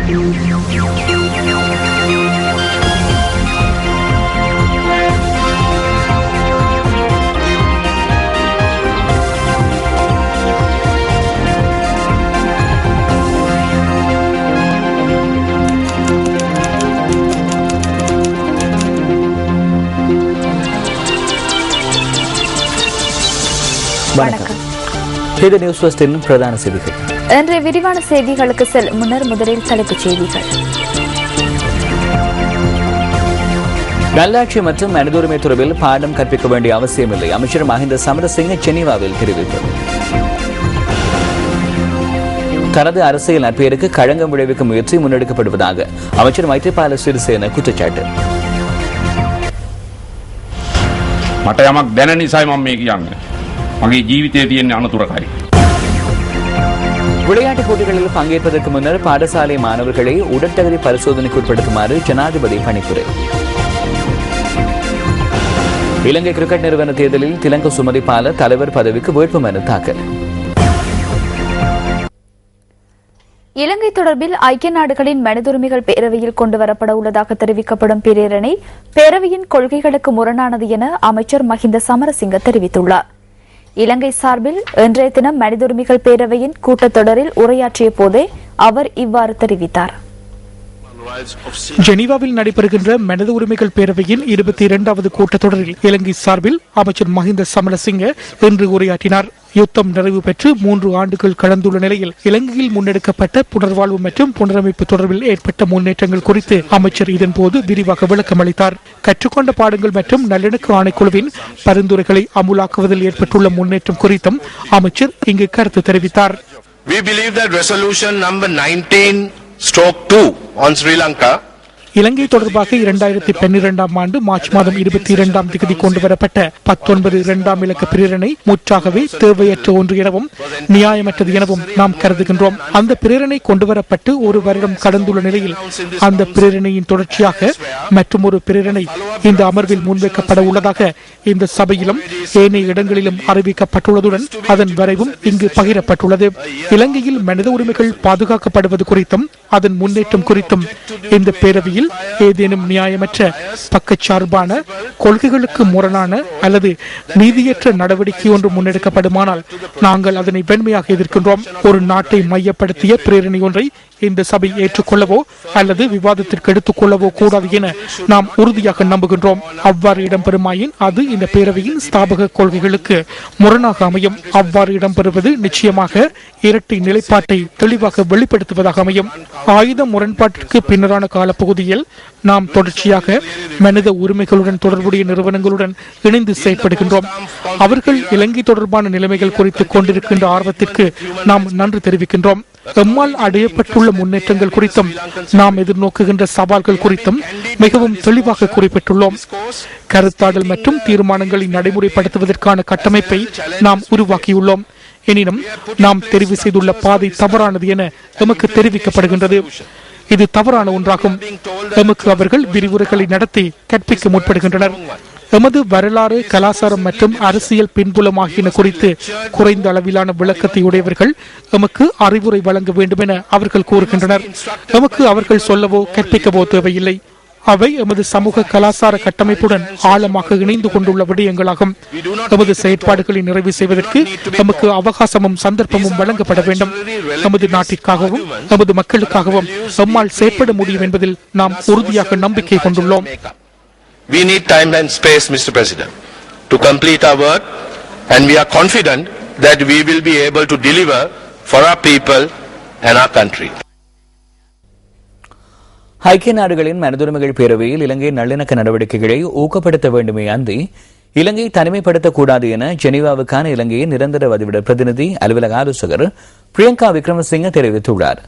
வணக்கம். இது நியூஸ் ஃபர்ஸ்டின் பிரதான செய்திகள். இன்றைய விரிவான செய்திகளுக்கு செல்லும் முன்னர் முதலில் தலைப்புச் செய்திகள். நல்லாட்சி மற்றும் மனிதுரிமை தொடர்பில் பாடம் கற்பிக்க வேண்டிய அவசியமில்லை. அமைச்சர் மஹிந்த சமரசிங்க ஜெனீவாவில் தெரிவித்தார். தனது அரசியல் நற்பெயருக்கு களங்கம் விளைவிக்கும் முயற்சி முன்னெடுக்கப்படுவதாக அமைச்சர் மைத்ரிபால சிறிசேன குற்றச்சாட்டு. මට යමක් දැන නිසායි මම මේ කියන්නේ. මගේ ජීවිතයේ තියෙන අනතුරකයි. விளையாட்டுப் போட்டிகளில் பங்கேற்பதற்கு முன்னர் பாடசாலை மாணவர்களை உடற்தகுதி பரிசோதனைக்கு உட்படுத்துமாறு ஜனாதிபதி பணிப்புரை. இலங்கை கிரிக்கெட் நிறுவன தேர்தலில் திலங்க சுமதிபால தலைவர் பதவிக்கு வேட்புமனு தாக்கல். இலங்கை தொடர்பில் ஐக்கிய நாடுகளின் மனிதுரிமைகள் பேரவையில் கொண்டுவரப்பட உள்ளதாக தெரிவிக்கப்படும் பிரேரணை பேரவையின் கொள்கைகளுக்கு முரணானது என அமைச்சர் மஹிந்த சமரசிங்க தெரிவித்துள்ளார். இலங்கை சார்பில் இன்றைய தினம் மனிதுரிமைகள் பேரவையின் கூட்டத்தொடரில் உரையாற்றிய போதே அவர் இவ்வாறு தெரிவித்தார். ஜெனீவாவில் நடைபெறுகின்ற மனித உரிமைகள் பேரவையின் 22வது கூட்டத்தொடரில் இலங்கை சார்பில் அமைச்சர் மஹிந்த சமரசிங்க இன்று உரையாற்றினார். யுத்தம் நிறைவு பெற்று 3 ஆண்டுகள் கடந்துள்ள நிலையில் இலங்கையில் முன்னெடுக்கப்பட்ட புனர்வாழ்வு மற்றும் புனரமைப்பு தொடர்பில் ஏற்பட்ட முன்னேற்றங்கள் குறித்து அமைச்சர் இதன்போது விரிவாக விளக்கம் அளித்தார். கற்றுக்கொண்ட பாடங்கள் மற்றும் நல்லிணக்க ஆணைக்குழுவின் பரிந்துரைகளை அமுலாக்குவதில் ஏற்பட்டுள்ள முன்னேற்றம் குறித்தும் அமைச்சர் இங்கு கருத்து தெரிவித்தார். We believe that resolution number 19/2 on Sri Lanka இலங்கை தொடர்பாக 2012ஆம் ஆண்டு மார்ச் மாதம் 22ஆம் தேதி கொண்டுவரப்பட்ட 19 இலக்க பிரேரணை முற்றாகவே தேவையற்ற ஒன்று எனவும் நியாயமற்றது எனவும் நாம் கருதுகின்றோம். அந்த பிரேரணை கொண்டுவரப்பட்டு 1 வருடம் கடந்துள்ள நிலையில் அந்த பிரேரணையின் தொடர்ச்சியாக மற்றும் ஒரு பிரேரணை இந்த அமர்வில் முன்வைக்கப்பட உள்ளதாக இந்த சபையிலும் ஏனைய இடங்களிலும் அறிவிக்கப்பட்டுள்ளதுடன் அதன் வரைவும் இங்கு பகிரப்பட்டுள்ளது. இலங்கையில் மனித உரிமைகள் பாதுகாக்கப்படுவது குறித்தும் அதன் முன்னேற்றம் குறித்தும் இந்த பேரவையில் ஏதேனும் நியாயமற்ற பக்கச்சார்பான கொள்கைகளுக்கு முரணான அல்லது நீதியற்ற நடவடிக்கை ஒன்று முன்னெடுக்கப்படுமானால் நாங்கள் அதனை வெண்மையாக எதிர்க்கின்றோம். ஒரு நாட்டை மையப்படுத்திய பிரேரணை ஒன்றை இந்த சபை ஏற்றுக்கொள்ளவோ அல்லது விவாதத்திற்கு எடுத்துக் கொள்ளவோ கூடாது என நாம் உறுதியாக நம்புகின்றோம். அவ்வாறு இடம்பெறுமாயின் அது இந்த பேரவையின் ஸ்தாபக கொள்கைகளுக்கு முரணாக அமையும். அவ்வாறு இடம்பெறுவது நிச்சயமாக இரட்டை நிலைப்பாட்டை தெளிவாக வெளிப்படுத்துவதாக அமையும். ஆயுத முரண்பாட்டிற்கு பின்னரான காலப்பகுதியில் நாம் தொடர்ச்சியாக மனித உரிமைகளுடன் தொடர்புடைய நிறுவனங்களுடன் இணைந்து செயற்படுகின்றோம். அவர்கள் இலங்கை தொடர்பான நிலைமைகள் குறித்து கொண்டிருக்கின்ற ஆர்வத்திற்கு நாம் நன்றி தெரிவிக்கின்றோம். எம்மால் அடையப்பட்டுள்ள முன்னேற்றங்கள் குறித்தும் நாம் எதிர்நோக்குகின்ற சவால்கள் குறித்தும் மிகவும் தெளிவாக குறிப்பிட்டுள்ளோம். கருத்தாடல் மற்றும் தீர்மானங்களை நடைமுறைப்படுத்துவதற்கான கட்டமைப்பை நாம் உருவாக்கியுள்ளோம். எனினும் நாம் தெரிவு செய்துள்ள பாதை தவறானது என எமக்கு தெரிவிக்கப்படுகின்றது. இது தவறான ஒன்றாகும். எமக்கு அவர்கள் விரிவுரைகளை நடத்தி கற்பிக்க முற்படுகின்றனர். எமது வரலாறு, கலாச்சாரம் மற்றும் அரசியல் பின்புலம் ஆகியன குறித்து குறைந்த அளவிலான விளக்கத்தை உடையவர்கள் எமக்கு அறிவுரை வழங்க வேண்டும் என அவர்கள் கூறுகின்றனர். எமக்கு அவர்கள் சொல்லவோ கற்பிக்கவோ தேவையில்லை. அவை எமது சமூக கலாச்சார கட்டமைப்புடன் ஆழமாக இணைந்து கொண்டுள்ள விடயங்களாகும். எமது செயற்பாடுகளை நிறைவு செய்வதற்கு நமக்கு அவகாசமும் சந்தர்ப்பமும் வழங்கப்பட வேண்டும். நமது நாட்டிற்காகவும் நமது மக்களுக்காகவும் நம்மால் செயற்பட முடியும் என்பதில் நாம் உறுதியாக நம்பிக்கை கொண்டுள்ளோம். We need time and space, Mr. President, to complete our work, and we are confident that we will be able to deliver for our people and our country. ஐக்கிய நாடுகளின் மனிதுரிமைகள் பேரவையில் இலங்கை நல்லிணக்க நடவடிக்கைகளை ஊக்கப்படுத்த வேண்டுமே அன்றி இலங்கை தனிமைப்படுத்தக்கூடாது என ஜெனீவாவுக்கான இலங்கையின் நிரந்தர வதிவிட பிரதிநிதி அலுவலக ஆலோசகர் பிரியங்கா விக்ரமசிங்க தெரிவித்துள்ளார்.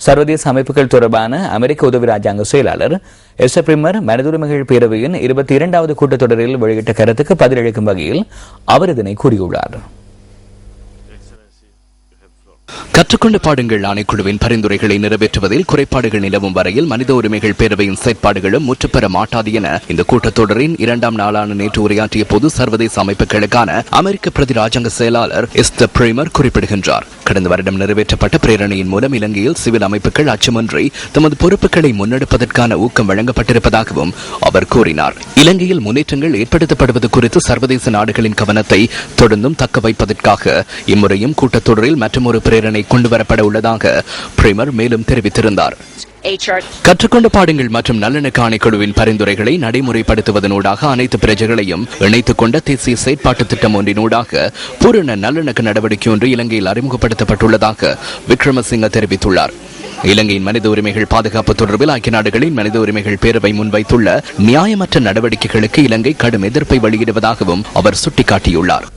சர்வதேச அமைப்புகள் தொடர்பான அமெரிக்க உதவி ராஜாங்க செயலாளர் எஸ்எப்ரிமர் மனிதுரிமைகள் பேரவையின் 22வது கூட்டத்தொடரில் வெளியிட்ட கருத்துக்கு பதிலளிக்கும் வகையில் அவர் இதனை கூறியுள்ளார். கற்றுக்கொண்ட பாடங்கள் ஆணைக்குழுவின் பரிந்துரைகளை நிறைவேற்றுவதில் குறைபாடுகள் நிலவும் வரையில் மனித உரிமைகள் பேரவையின் செயற்பாடுகளும் முற்றுப்பெற மாட்டாது என இந்த கூட்டத்தொடரின் 2ஆம் நாளான நேற்று உரையாற்றிய போது சர்வதேச அமைப்புகளுக்கான அமெரிக்க பிரதி ராஜாங்க செயலாளர் எஸ்தர் பிரேமர் குறிப்பிடுகின்றார். கடந்த வருடம் நிறைவேற்றப்பட்ட பிரேரணையின் மூலம் இலங்கையில் சிவில் அமைப்புகள் அச்சமின்றி தமது பொறுப்புகளை முன்னெடுப்பதற்கான ஊக்கம் வழங்கப்பட்டிருப்பதாகவும் அவர் கூறினார். இலங்கையில் முன்னேற்றங்கள் ஏற்படுத்தப்படுவது குறித்து சர்வதேச நாடுகளின் கவனத்தை தொடர்ந்தும் தக்க வைப்பதற்காக இம்முறையும் கூட்டத்தொடரில் மற்றொரு பிரேரணை கொண்டுவரப்பட உள்ளதாக பிரேமர் மேலும் தெரிவித்திருந்தார். கற்றுக்கொண்ட பாடங்கள் மற்றும் நல்லிணக்க ஆணைக்குழுவின் பரிந்துரைகளை நடைமுறைப்படுத்துவதனூடாக அனைத்து பிரஜைகளையும் இணைத்துக் கொண்ட தேசிய செயற்பாட்டு திட்டம் ஒன்றினூடாக பூரண நல்லிணக்க நடவடிக்கை ஒன்று இலங்கையில் அறிமுகப்படுத்தப்பட்டுள்ளதாக விக்ரமசிங்க தெரிவித்துள்ளார். இலங்கையின் மனித உரிமைகள் பாதுகாப்பு தொடர்பில் ஐக்கிய நாடுகளின் மனித உரிமைகள் பேரவை முன்வைத்துள்ள நியாயமற்ற நடவடிக்கைகளுக்கு இலங்கை கடும் எதிர்ப்பை வெளியிடுவதாகவும் அவர் சுட்டிக்காட்டியுள்ளார்.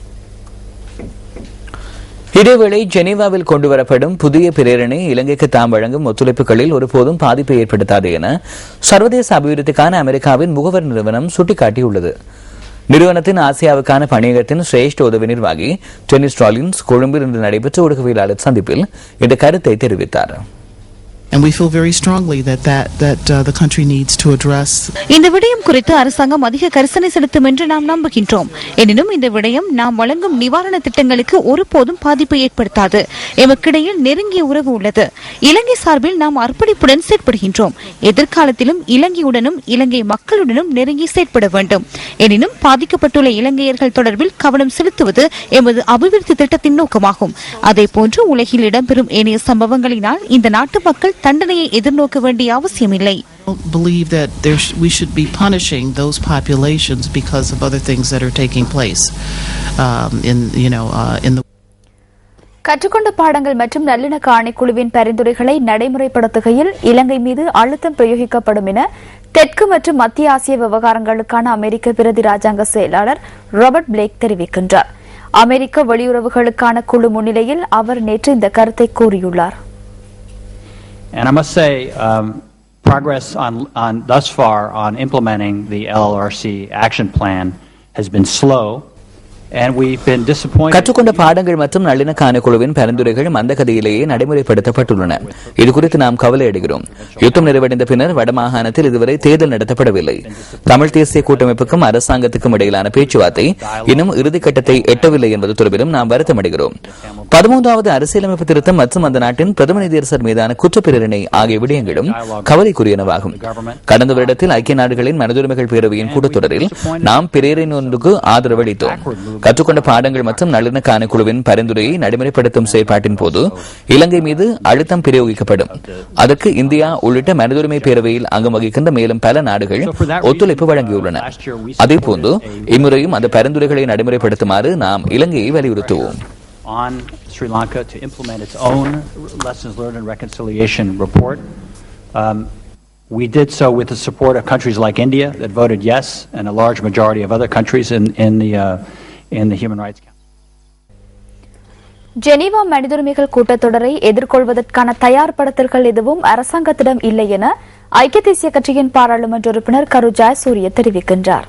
இதேவேளை ஜெனீவாவில் கொண்டுவரப்படும் புதிய பிரேரணை இலங்கைக்கு தாம் வழங்கும் ஒத்துழைப்புகளில் ஒருபோதும் பாதிப்பை ஏற்படுத்தாது என சர்வதேச அபிவிருத்திக்கான அமெரிக்காவின் முகவர் நிறுவனம் சுட்டிக்காட்டியுள்ளது. நிறுவனத்தின் ஆசியாவுக்கான பணியகத்தின் சிரேஷ்ட உதவி நிர்வாகி டெனிஸ் ராலின்ஸ் கொழும்பில் இன்று நடைபெற்ற ஊடகவியலாளர் சந்திப்பில் இந்த கருத்தை தெரிவித்தார். And we feel very strongly that the country needs to address. இந்த விடயம் குறித்து அரசாங்கம் அதிக கரிசனை செலுத்தும் என்று நாம் நம்புகின்றோம். எனினும் இந்த விடயம் நாம் வழங்கும் நிவாரண திட்டங்களுக்கு ஒருபோதும் பாதிப்பை ஏற்படுத்தாது. எமக்கிடையில் நெருங்கிய உறவு உள்ளது. இலங்கை சார்பில் நாம் அர்ப்பணிப்புடன் செயற்படுகின்றோம். எதிர்காலத்திலும் இலங்கையுடனும் இலங்கை மக்களுடனும் நெருங்கி செயற்பட வேண்டும். எனினும் பாதிக்கப்பட்டுள்ள இலங்கையர்கள் தொடர்பில் கவனம் செலுத்துவது எமது அபிவிருத்தி திட்டத்தின் நோக்கமாகும். அதேபோன்று உலகில் இடம்பெறும் ஏனைய சம்பவங்களினால் இந்த நாட்டு மக்கள் தண்டனையை எதிர்நோக்க வேண்டிய அவசியமில்லை. Believe that we should be punishing those populations because of other things that are taking place in the. கற்றுக்கொண்ட பாடங்கள் மற்றும் நல்லிணக்க ஆணைக்குழுவின் பரிந்துரைகளை நடைமுறைப்படுத்துகையில் இலங்கை மீது அழுத்தம் பிரயோகிக்கப்படும் என தெற்கு மற்றும் மத்திய ஆசிய விவகாரங்களுக்கான அமெரிக்க பிரதி ராஜாங்க செயலாளர் ராபர்ட் பிளேக் தெரிவிக்கின்றார். அமெரிக்க வெளியுறவுகளுக்கான குழு முன்னிலையில் அவர் நேற்று இந்த கருத்தை கூறியுள்ளார். And I must say, progress on thus far on implementing the LLRC action plan has been slow. கற்றுக்கொண்ட பாடங்கள் மற்றும் நல்லிணக்க ஆணைக்குழுவின் பரிந்துரைகள் மந்தகதியிலேயே நடைமுறைப்படுத்தப்பட்டுள்ளன. இதுகுறித்து நாம் கவலையடைகிறோம். யுத்தம் நிறைவடைந்த பின்னர் வடமாகாணத்தில் இதுவரை தேர்தல் நடத்தப்படவில்லை. தமிழ் தேசிய கூட்டமைப்புக்கும் அரசாங்கத்துக்கும் இடையிலான பேச்சுவார்த்தை இன்னும் இறுதிக்கட்டத்தை எட்டவில்லை என்பது தொடர்பிலும் நாம் வருத்தமடைகிறோம். 13வது அரசியலமைப்பு திருத்தம் மற்றும் அந்த நாட்டின் பிரதம நீதியரசர் மீதான குற்றப்பிரேரணை ஆகிய விடயங்களும் கவலைக்குரியனவாகும். கடந்த வருடத்தில் ஐக்கிய நாடுகளின் மனிதுரிமைகள் பேரவையின் கூட்டத்தொடரில் நாம் பிரேரணை ஒன்றுக்கு ஆதரவு அளித்தோம். கற்றுக்கொண்ட பாடங்கள் மற்றும் நல்லிணக்க ஆணைக்குழுவின் பரிந்துரையை நடைமுறைப்படுத்தும் செயற்பாட்டின் போது இலங்கை மீது அழுத்தம் பிரயோகிக்கப்படும். அதற்கு இந்தியா உள்ளிட்ட மனிதுரிமை பேரவையில் அங்கம் வகிக்கின்ற மேலும் பல நாடுகள் ஒத்துழைப்பு வழங்கியுள்ளன. அதேபோன்று இம்முறையும் அந்த பரிந்துரைகளை நடைமுறைப்படுத்துமாறு நாம் இலங்கையை வலியுறுத்துவோம். On Sri Lanka to implement its own lessons learned and reconciliation report. We did so with the support of countries like India that voted yes, and a large majority of other countries in the Human Rights Council. Geneva மனிதுரிமைகள் கூட்டத்தொடரை எதிர்கொள்வதற்கான தயார்படுத்தல்கள் எதுவும் அரசாங்கத்திடம் இல்லை என ஐக்கிய தேசிய கட்சியின் பாராளுமன்ற உறுப்பினர் கரு ஜெயசூரிய தெரிவிக்கின்றார்.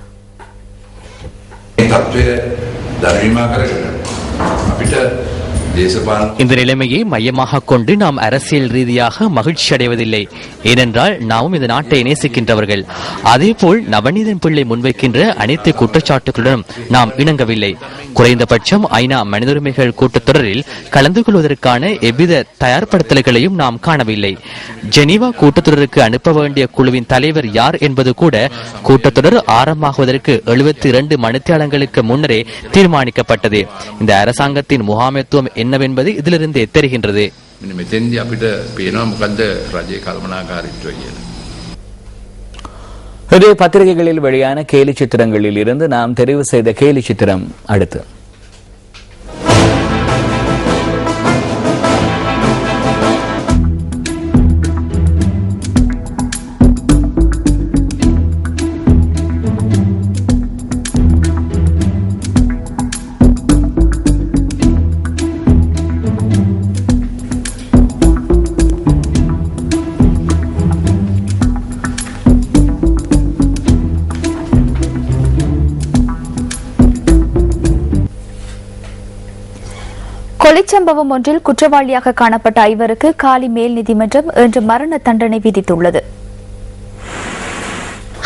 இந்த நிலைமையை மையமாக கொண்டு நாம் அரசியல் ரீதியாக மகிழ்ச்சி அடைவதில்லை. ஏனென்றால் நாமும் இந்த நாட்டை நேசிக்கின்றவர்கள். அதேபோல் நவநீதன் பிள்ளை முன்வைக்கின்ற அனைத்து குற்றச்சாட்டுகளுடன் நாம் இணங்கவில்லை. குறைந்தபட்சம் ஐநா மனித உரிமைகள் கூட்டத்தொடரில் கலந்து கொள்வதற்கான எவ்வித தயார்படுத்தல்களையும் நாம் காணவில்லை. ஜெனீவா கூட்டத்தொடருக்கு அனுப்ப வேண்டிய குழுவின் தலைவர் யார் என்பது கூட கூட்டத்தொடர் ஆரம்பமாகுவதற்கு 72 மணித்தியாலங்களுக்கு முன்னரே தீர்மானிக்கப்பட்டது. இந்த அரசாங்கத்தின் முகாமைத்துவம் என்னவென்பது இதிலிருந்தே தெரிகின்றது. பத்திரிகைகளில் வெளியான கேலி சித்திரங்களில் இருந்து நாம் தெரிவு செய்த கேலி சித்திரம் அடுத்து. கொலைச்சம்பவம் ஒன்றில் குற்றவாளியாக காணப்பட்ட ஐவருக்கு காலி மேல் நீதிமன்றம் இன்று மரண தண்டனை விதித்துள்ளது.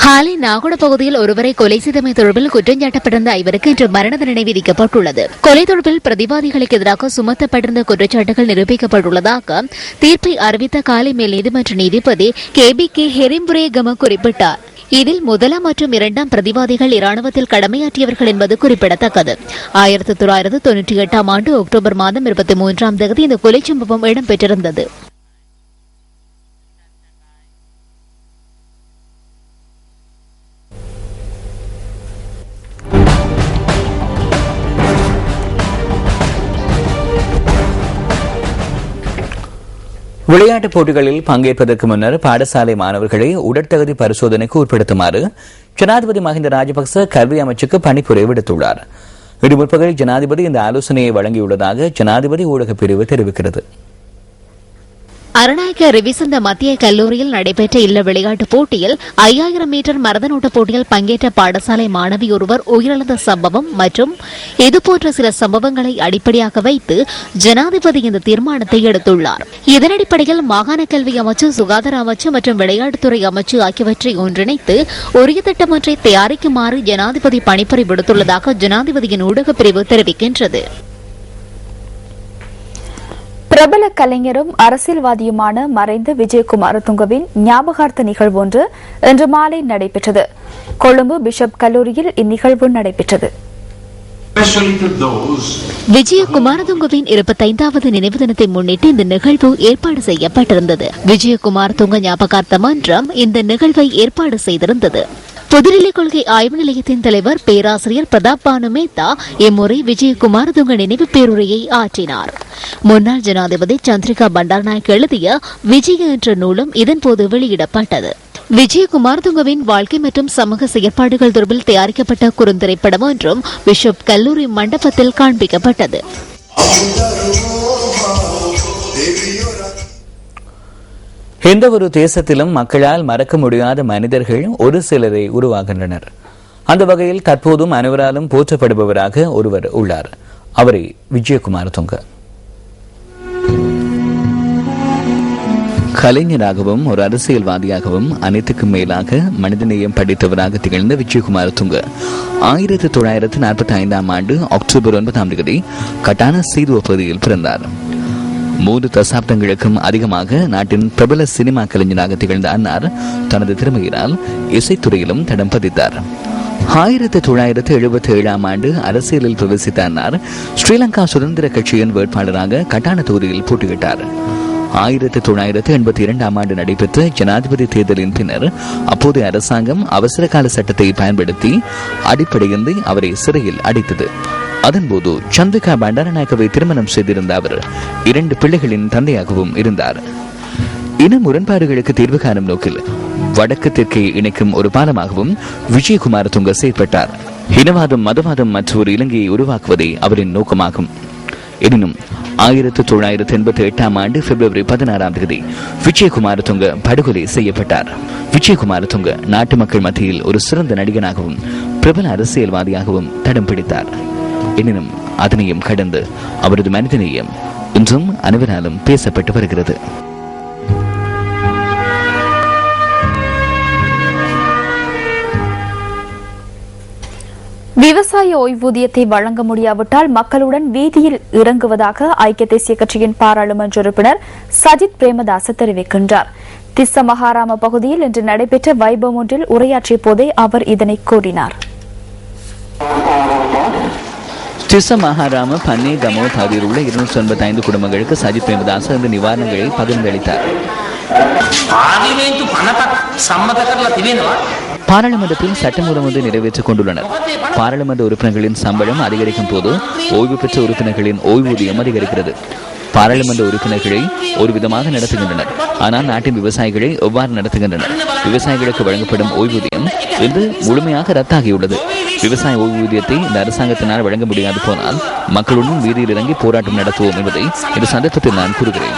ஹாலி நாகுட பகுதியில் ஒருவரை கொலை செய்தமை தொடர்பில் குற்றஞ்சாட்டப்பட்டிருந்த ஐவருக்கு இன்று மரண தண்டனை விதிக்கப்பட்டுள்ளது. கொலை தொடர்பில் பிரதிவாதிகளுக்கு எதிராக சுமத்தப்பட்டிருந்த குற்றச்சாட்டுகள் நிரூபிக்கப்பட்டுள்ளதாக தீர்ப்பை அறிவித்த காலி மேல் நீதிமன்ற நீதிபதி KBK ஹெரிம்புரேகம குறிப்பிட்டார். இதில் முதலாம் மற்றும் இரண்டாம் பிரதிவாதிகள் இராணுவத்தில் கடமையாற்றியவர்கள் என்பது குறிப்பிடத்தக்கது. 1998 ஆண்டு அக்டோபர் மாதம் 23ஆம் தேதி இந்த கொலை சம்பவம் இடம்பெற்றிருந்தது. விளையாட்டுப் போட்டிகளில் பங்கேற்பதற்கு முன்னர் பாடசாலை மாணவர்களை உடற்தகுதி பரிசோதனைக்கு உட்படுத்துமாறு ஜனாதிபதி மஹிந்த ராஜபக்ச கல்வி அமைச்சுக்கு பணிப்புரை விடுத்துள்ளார். இன்று முற்பகல் ஜனாதிபதி இந்த ஆலோசனையை வழங்கியுள்ளதாக ஜனாதிபதி ஊடகப் பிரிவு தெரிவிக்கிறது. அரணாயக்க ரிவிசந்த மத்திய கல்லூரியில் நடைபெற்ற இல்ல விளையாட்டுப் போட்டியில் 5000 மீட்டர் மரதனோட்ட போட்டியில் பங்கேற்ற பாடசாலை மாணவி ஒருவர் உயிரிழந்த சம்பவம் மற்றும் இதுபோன்ற சில சம்பவங்களை அடிப்படையாக வைத்து ஜனாதிபதி இந்த தீர்மானத்தை எடுத்துள்ளார். இதன் அடிப்படையில் மாகாண கல்வி அமைச்சு, சுகாதார அமைச்சு மற்றும் விளையாட்டுத்துறை அமைச்சு ஆகியவற்றை ஒன்றிணைத்து உரிய திட்டம் ஒன்றை தயாரிக்குமாறு ஜனாதிபதி பணிப்புரை விடுத்துள்ளதாக ஜனாதிபதியின் ஊடகப் பிரிவு தெரிவிக்கின்றது. பிரபல கலைஞரும் அரசியல்வாதியுமான மறைந்த விஜயகுமார் துங்கவின் ஞாபகார்த்த நிகழ்வு ஒன்று இன்று மாலை நடைபெற்றது. கொழும்பு பிஷப் கல்லூரியில் இந்நிகழ்வு நடைபெற்றது. விஜயகுமாரதுங்கவின் 25வது நினைவு தினத்தை முன்னிட்டு இந்த நிகழ்வு ஏற்பாடு செய்யப்பட்டிருந்தது. விஜயகுமார் துங்க ஞாபகார்த்த மன்றம் இந்த நிகழ்வை ஏற்பாடு செய்திருந்தது. புதுடில்லி கொள்கை ஆய்வு நிலையத்தின் தலைவர் பேராசிரியர் பிரதாப் பானு மேத்தா இம்முறை விஜயகுமார் துங்க நினைவு பேருரையை ஆற்றினார். முன்னாள் ஜனாதிபதி சந்திரிகா பண்டாரநாயக் எழுதிய விஜய என்ற நூலும் இதன்போது வெளியிடப்பட்டது. விஜயகுமார் துங்கவின் வாழ்க்கை மற்றும் சமூக செயற்பாடுகள் தொடர்பில் தயாரிக்கப்பட்ட குறுந்திரைப்படம் ஒன்றும் பிஷப் கல்லூரி மண்டபத்தில் காண்பிக்கப்பட்டது. எந்த ஒரு தேசத்திலும் மக்களால் மறக்க முடியாத மனிதர்கள் ஒரு சிலரை உருவாகின்றனர். அந்த வகையில் தற்போதும் அனைவராலும் போற்றப்படுபவராக ஒருவர் உள்ளார். அவரே விஜயகுமார் துங்க. கலைஞராகவும் ஒரு அரசியல்வாதியாகவும் அனைத்துக்கும் மேலாக மனிதநேயம் படித்தவராக திகழ்ந்த விஜயகுமார் துங்க 1945ஆம் ஆண்டு அக்டோபர் 9ஆம் தேதி கட்டான சீதுவ பகுதியில் பிறந்தார். 3 தசாப்தங்களுக்கும் அதிகமாக நாட்டின் பிரபல சினிமா கலைஞராக திகழ்ந்த அன்னார் தனது திறமையினால் இசைத்துறையிலும் தடம் பதித்தார். 1977ஆம் ஆண்டு அரசியலில் பிரவேசித்த அன்னார் ஸ்ரீலங்கா சுதந்திர கட்சியின் வேட்பாளராக கட்டான தொகுதியில் போட்டியிட்டார். 1982ஆம் ஆண்டு நடைபெற்ற ஜனாதிபதி தேர்தலின் பின்னர் அப்போதைய அரசாங்கம் அவசர கால சட்டத்தை பயன்படுத்தி அடிப்படையின்றி அவரை சிறையில் அடைத்தது. அதன்போது சந்திரிகா பண்டாரநாயக்கவை திருமணம் செய்திருந்த அவர் 2 பிள்ளைகளின் தந்தையாகவும் இருந்தார். இன முரண்பாடுகளுக்கு தீர்வு காணும் நோக்கில் வடக்கு தெற்கை இணைக்கும் ஒரு பாலமாகவும் விஜயகுமார் துங்க செயற்பட்டார். இனவாதம், மதவாதம் மற்ற ஒரு இலங்கையை உருவாக்குவதே அவரின் நோக்கமாகும். எனினும் 1988ஆம் ஆண்டு பிப்ரவரி 16ஆம் தேதி விஜயகுமார் துங்க படுகொலை செய்யப்பட்டார். விஜயகுமார் துங்க நாட்டு மக்கள் மத்தியில் ஒரு சிறந்த நடிகனாகவும் பிரபல அரசியல்வாதியாகவும் தடம் பிடித்தார். எனினும் அதனையும் கடந்து அவரது மனிதநேயம் இன்றும் அனைவராலும் பேசப்பட்டு வருகிறது. விவசாய ஓய்வூதியத்தை வழங்க முடியாவிட்டால் மக்களுடன் வீதியில் இறங்குவதாக ஐக்கிய தேசிய கட்சியின் பாராளுமன்ற உறுப்பினர் சஜித் பிரேமதாச தெரிவிக்கின்றார். திஸ்ஸ மகாராம பகுதியில் இன்று நடைபெற்ற வைபவம் ஒன்றில் உரையாற்றிய போதே அவர் இதனை கூறினார். திஸ்ஸ மகாராம பன்னே கமோ பகுதியில் உள்ள 295 குடும்பங்களுக்கு சஜித் பிரேமதாச இந்த நிவாரணங்களை பகிர்ந்தளித்தார். பாராளுமன்றத்தில் சட்டமூலம் ஒன்று நிறைவேற்றிக் கொண்டுள்ளனர். பாராளுமன்ற உறுப்பினர்களின் சம்பளம் அதிகரிக்கும் போது ஓய்வு பெற்ற உறுப்பினர்களின் ஓய்வூதியம் அதிகரிக்கிறது. பாராளுமன்ற உறுப்பினர்களை ஒரு விதமாக நடத்துகின்றனர். ஆனால் நாட்டின் விவசாயிகளை எவ்வாறு நடத்துகின்றனர்? விவசாயிகளுக்கு வழங்கப்படும் ஓய்வூதியம் இன்று முழுமையாக ரத்தாகியுள்ளது. விவசாய ஓய்வூதியத்தை இந்த அரசாங்கத்தினால் வழங்க முடியாது போனால் மக்களுடன் வீதியில் இறங்கி போராட்டம் நடத்துவோம் என்பதை இந்த சந்தர்ப்பத்தில் நான் கூறுகிறேன்.